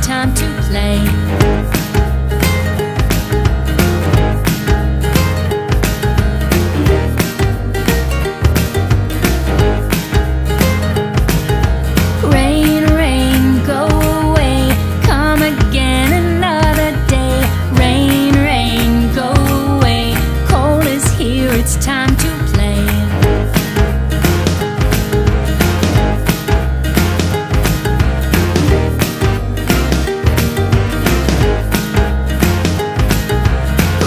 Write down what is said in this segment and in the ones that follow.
time to play. Rain, rain, go away, come again another day. Rain, rain, go away, cold is here, it's time to play.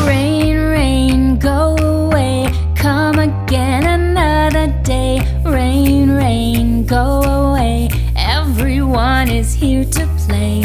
Rain, rain, go away, come again another day. Rain, rain, go away, everyone is here to play.